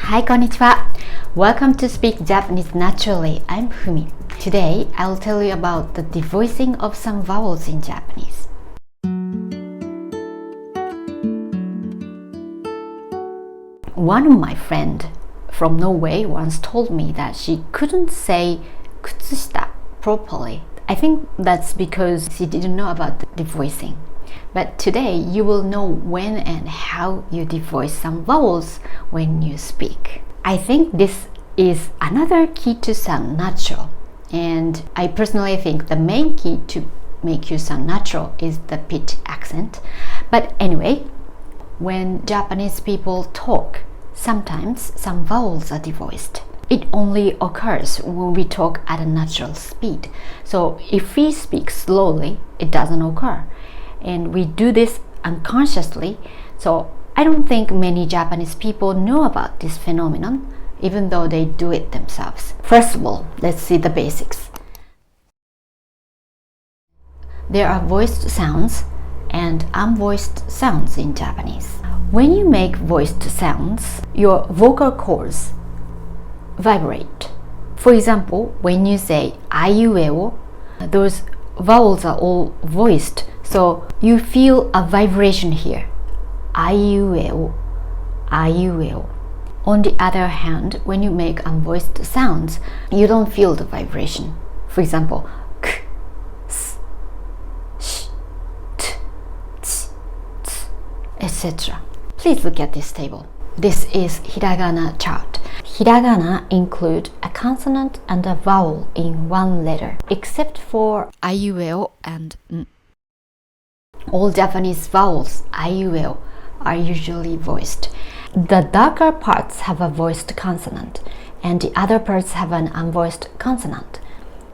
Hi, konnichiwa. Welcome to Speak Japanese Naturally. I'm Fumi. Today, I'll tell you about the devoicing of some vowels in Japanese. One of my friends from Norway once told me that she couldn't say 靴下 properly. I think that's because she didn't know about the devoicing. But today you will know when and how you devoice some vowels when you speak. I think this is another key to sound natural. And I personally think the main key to make you sound natural is the pitch accent. But anyway, when Japanese people talk, sometimes some vowels are devoiced. It only occurs when we talk at a natural speed. So if we speak slowly, it doesn't occur. And we do this unconsciously. So I don't think many Japanese people know about this phenomenon, even though they do it themselves. First of all, let's see the basics. There are voiced sounds and unvoiced sounds in Japanese. When you make voiced sounds, your vocal cords vibrate. For example, when you say aiueo, those vowels are all voiced, so you feel a vibration here. Aiueo, aiueo. On the other hand, when you make unvoiced sounds, you don't feel the vibration. For example, k, s, sh, t, ts, ts, etc. Please look at this table. This is hiragana chart. Hiragana include a consonant and a vowel in one letter, except for aiueo and n. All Japanese vowels, aiueo, are usually voiced. The darker parts have a voiced consonant, and the other parts have an unvoiced consonant.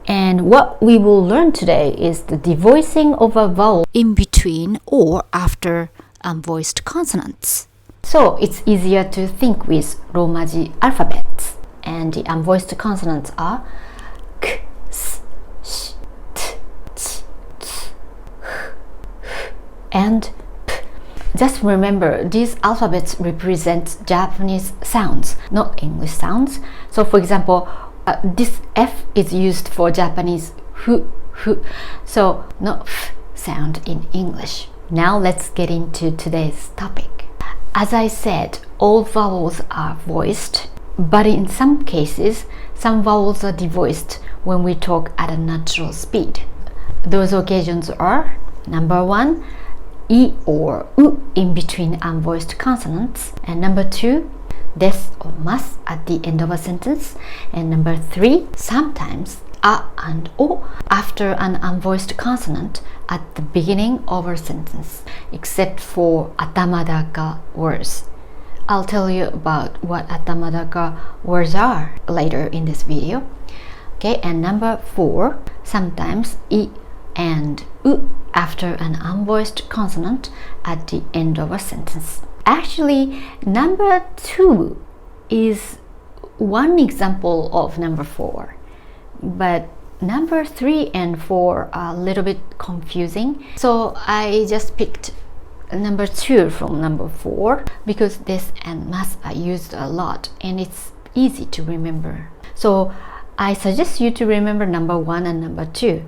And what we will learn today is the devoicing of a vowel in between or after unvoiced consonants. So it's easier to think with Romaji alphabets, and the unvoiced consonants are k, s, sh, t, ch, ts, h, and p. Just remember, these alphabets represent Japanese sounds, not English sounds. So for example, this F is used for Japanese fu, fu, so no f sound in English. Now let's get into today's topic. As I said, all vowels are voiced, but in some cases, some vowels are devoiced when we talk at a natural speed. Those occasions are: number one, I or U in between unvoiced consonants, and number two, Desu or masu at the end of a sentence, and number three, sometimes A and O after an unvoiced consonant at the beginning of a sentence, except for atamadaka words. I'll tell you about what atamadaka words are later in this video. Okay, and number four, sometimes I and U after an unvoiced consonant at the end of a sentence. Actually, number two is one example of number four, but number three and four are a little bit confusing. So I just picked number two from number four because this and masu are used a lot and it's easy to remember. So I suggest you to remember number one and number two.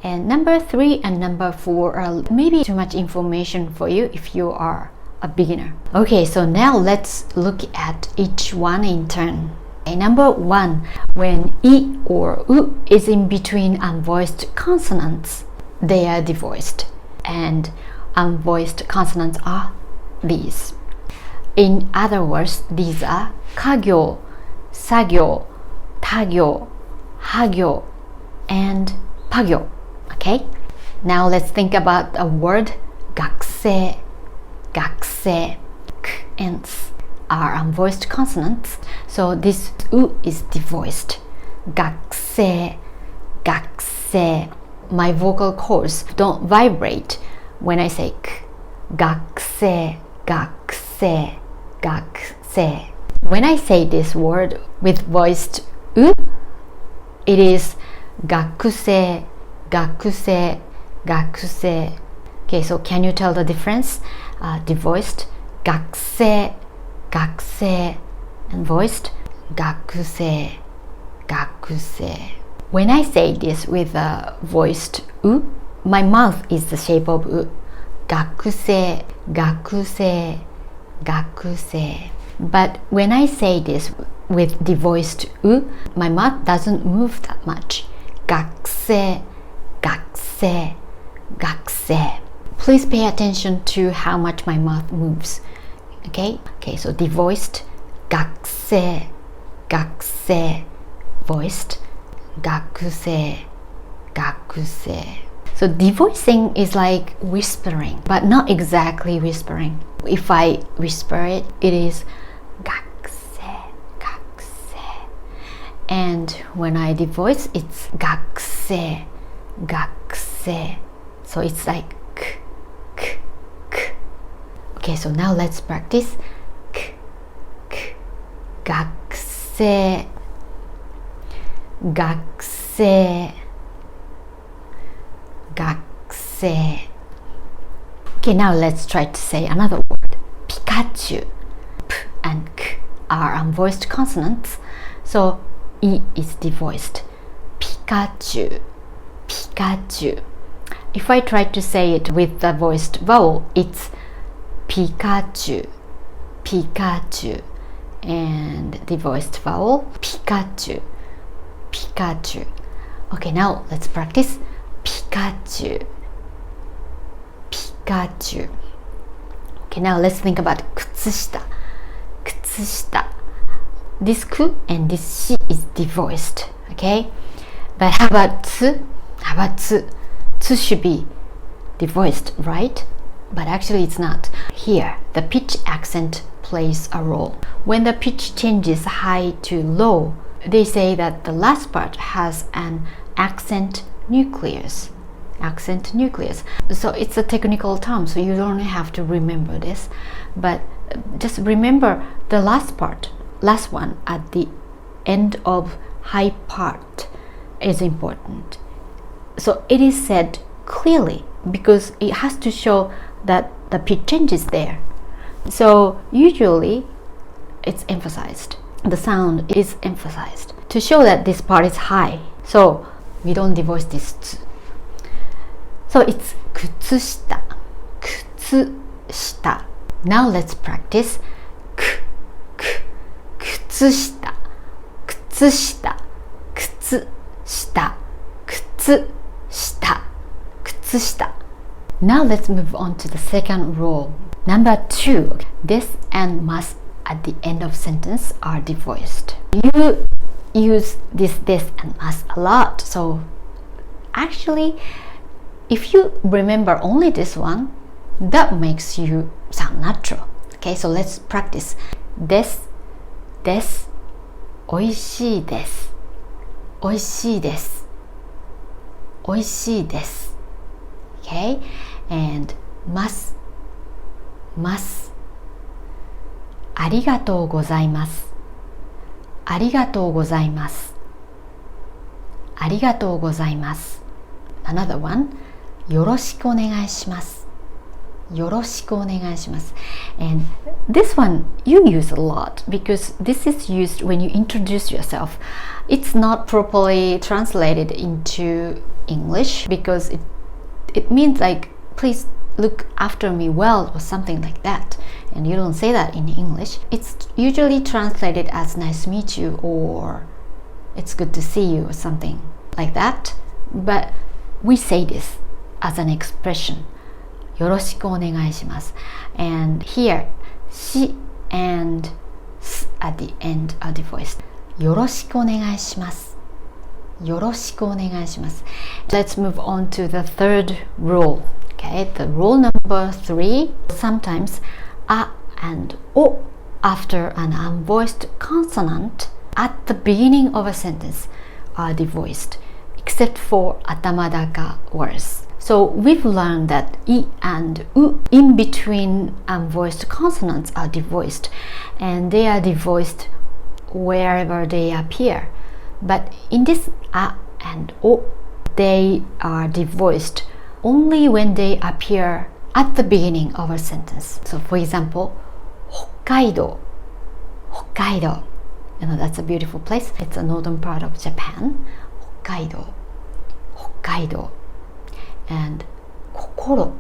And number three and number four are maybe too much information for you if you are a beginner. Okay, so now let's look at each one in turn. Okay, number one, when I or U is in between unvoiced consonants, they are devoiced. And unvoiced consonants are these. In other words, these are kagyo, sagyo, tagyo, hagyo, and pagyo. Okay, now let's think about a word gakusei. Gakusei, k and s are unvoiced consonants, so this U is devoiced. Gakusei, gakusei. My vocal cords don't vibrate when I say k. Gakusei, gakusei, gakusei. When I say this word with voiced U, it is gakusei, gakusei, gakusei. Okay, so can you tell the difference? Devoiced, gakusei, gakusei, and voiced 学生 学生 When I say this with a voiced u, my mouth is the shape of u 学生学生学生 But when I say this with devoiced u, my mouth doesn't move that much 学生学生学生 Please pay attention to how much my mouth moves. Okay, so devoiced 学生学生 voiced 学生学生 So devoicing is like whispering, but not exactly whispering. If I whisper it, it is 学生学生 And when I devoice, it's 学生学生 So it's like k, k, k. Okay, so now let's practice k, k, 学生学生学生 Okay, now let's try to say another word. Pikachu. P and k are unvoiced consonants, so e is devoiced. Pikachu, Pikachu. If I try to say it with the voiced vowel, it's Pikachu, Pikachu. And the voiced vowel, Pikachu, Pikachu. Okay, now let's practice Pikachu, Pikachu. Okay, now let's think about 靴下 靴下 This ku and this shi is devoiced, okay? But how about tsu? How about tsu? Tsu should be devoiced, right? But actually it's not. Here, the pitch accent plays a role. When the pitch changes high to low, they say that the last part has an accent nucleus. Accent nucleus. So it's a technical term, so you don't have to remember this. But just remember the last part, last one at the end of high part is important. So it is said clearly because it has to show that the pitch change is there. So usually it's emphasized. The sound is emphasized to show that this part is high. So we don't devoice this tsu. So it's 靴下 靴下 Now let's practice く靴下靴下靴下靴下靴下 Now let's move on to the second rule. Number 2. This and must at the end of sentence are devoiced. You use this and must a lot. So actually, if you remember only this one, that makes you sound natural. Okay, so let's practice. ですですおいしいですおいしいですおいしいです Okay, and must must ありがとうございますありがとうございますありがとうございます Another one よろしくお願いしますよろしくお願いします And this one you use a lot because this is used when you introduce yourself. It's not properly translated into English because it means like please look after me well or something like that, and you don't say that in English. It's usually translated as nice to meet you or it's good to see you or something like that, but we say this as an expression よろしくお願いします and here し and s at the end are devoiced よろしくお願いしますよろしくお願いします Let's move on to the third rule. Okay, the rule number 3. Sometimes a and o after an unvoiced consonant at the beginning of a sentence are devoiced, except for atamadaka words. So we've learned that i and u in between unvoiced consonants are devoiced, and they are devoiced wherever they appear. But in this a and o, they are devoiced only when they appear at the beginning of a sentence. So for example, 北海道 Hokkaido. You know, that's a beautiful place. It's a northern part of Japan. Hokkaido. Hokkaido. And kokoro.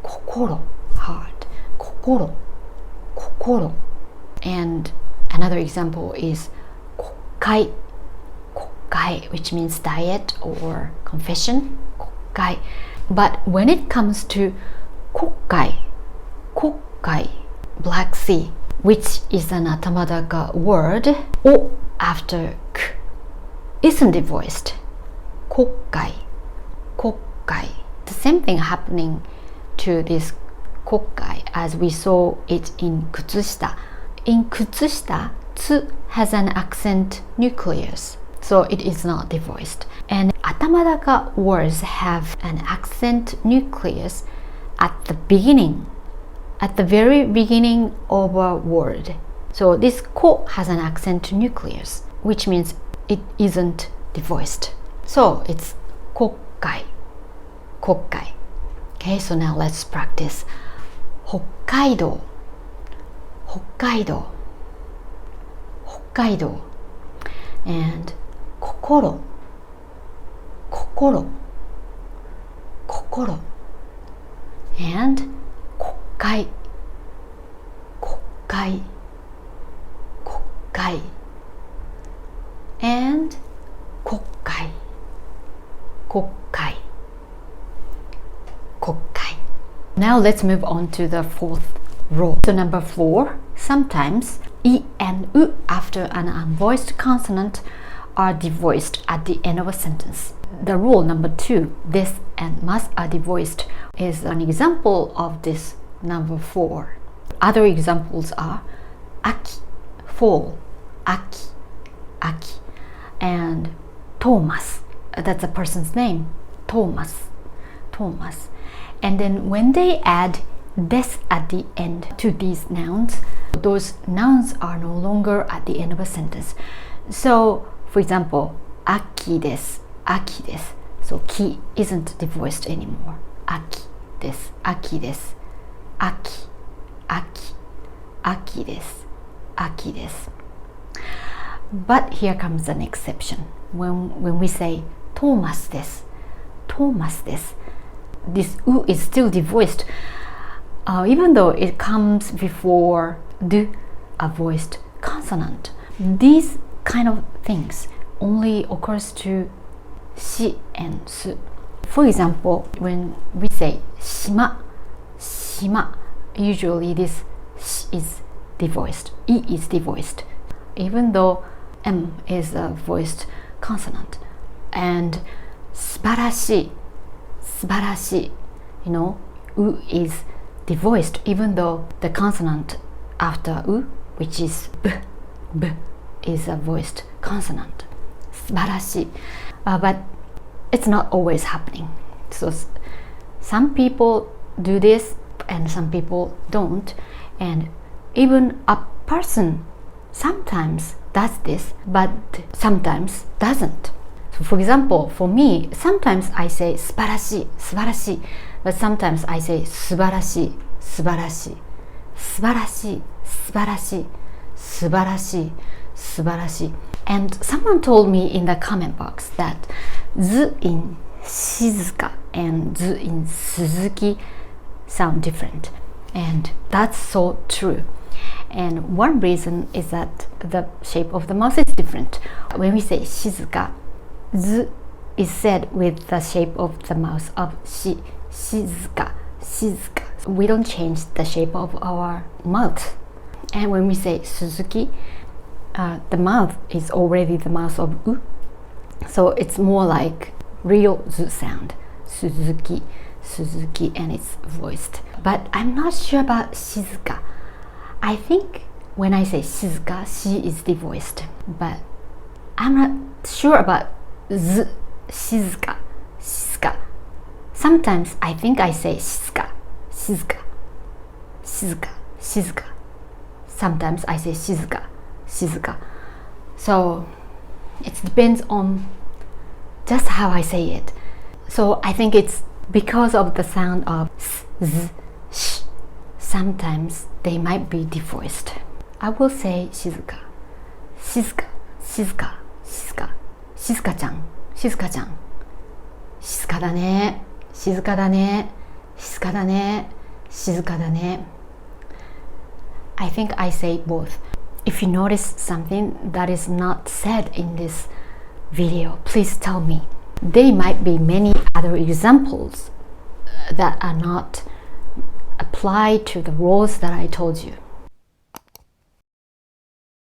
Kokoro. Heart. Kokoro. Kokoro. And another example is kokkai. Kokkai, which means diet or confession. Kokkai. But when it comes to kokkai, kokkai, Black Sea, which is an atamadaka word, o after k isn't devoiced. Kokkai, kokkai. The same thing happening to this kokkai as we saw it in kutsushita. In kutsushita, tsu has an accent nucleus, so it is not devoiced. And atamadaka words have an accent nucleus at the beginning, at the very beginning of a word. So this ko has an accent nucleus, which means it isn't devoiced. So it's kokkai, kokkai. Okay, so now let's practice. Hokkaido, Hokkaido, Hokkaido. And kokoro, kokoro, kokoro. And kokkai, kokkai, kokkai. And kokkai, kokkai, kokkai. Now let's move on to the fourth rule. So number 4, sometimes I and U after an unvoiced consonant are devoiced at the end of a sentence. The rule number 2, this and must are devoiced, is an example of this number 4. Other examples are aki, fall, aki, aki, and Thomas, that's a person's name, Thomas, Thomas. And then when they add des at the end to these nouns, those nouns are no longer at the end of a sentence. So for example, aki desu, aki desu. So ki isn't devoiced anymore. Aki desu, aki desu, aki, aki, aki desu, aki desu. But here comes an exception. When we say Thomas desu, Thomas desu, this u is still devoiced, even though it comes before d, a voiced consonant. These kind of things only occurs to shi and su. For example, when we say shima, shima, usually this sh is devoiced, I is devoiced, even though m is a voiced consonant. And subarashi, subarashi, you know, u is devoiced even though the consonant after u, which is b, b, is a voiced consonant. Subarashi. But it's not always happening. So some people do this and some people don't. And even a person sometimes does this, but sometimes doesn't. So for example, for me, sometimes I say subarashi, subarashi, but sometimes I say subarashi, subarashi, subarashi, subarashi, subarashi, subarashi. And someone told me in the comment box that z in shizuka and z in suzuki sound different. And that's so true. And one reason is that the shape of the mouth is different. When we say shizuka, z is said with the shape of the mouth of shi, shizuka, shizuka. So we don't change the shape of our mouth. And when we say suzuki, the mouth is already the mouth of u. So it's more like real z sound. Suzuki, Suzuki, and it's voiced. But I'm not sure about shizuka. I think when I say shizuka, she is devoiced. But I'm not sure about z, shizuka, shizuka. Sometimes I think I say shizuka, shizuka, shizuka, shizuka. Sometimes I say shizuka, shizuka. So it depends on just how I say it. So I think it's because of the sound of s, z, sh. Sometimes they might be devoiced. I will say 静か、静か、静か、静か、静かちゃん、静かちゃん、静かだね、静かだね、静かだね、静かだね。I think I say both. If you notice something that is not said in this video, please tell me. There might be many other examples that are not applied to the rules that I told you.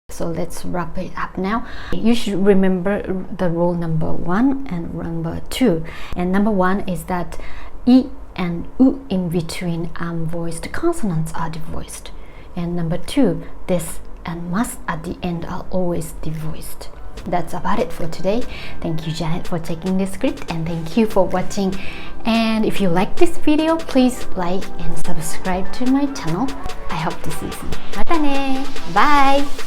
So let's wrap it up now. You should remember the rule number 1 and number 2. And number 1 is that I and U in between unvoiced consonants are devoiced. And number 2, this and must at the end are always devoiced. That's about it for today. Thank you, Janet, for taking this script, and thank you for watching. And if you like this video, please like and subscribe to my channel. I hope to see you soon. またね. Bye!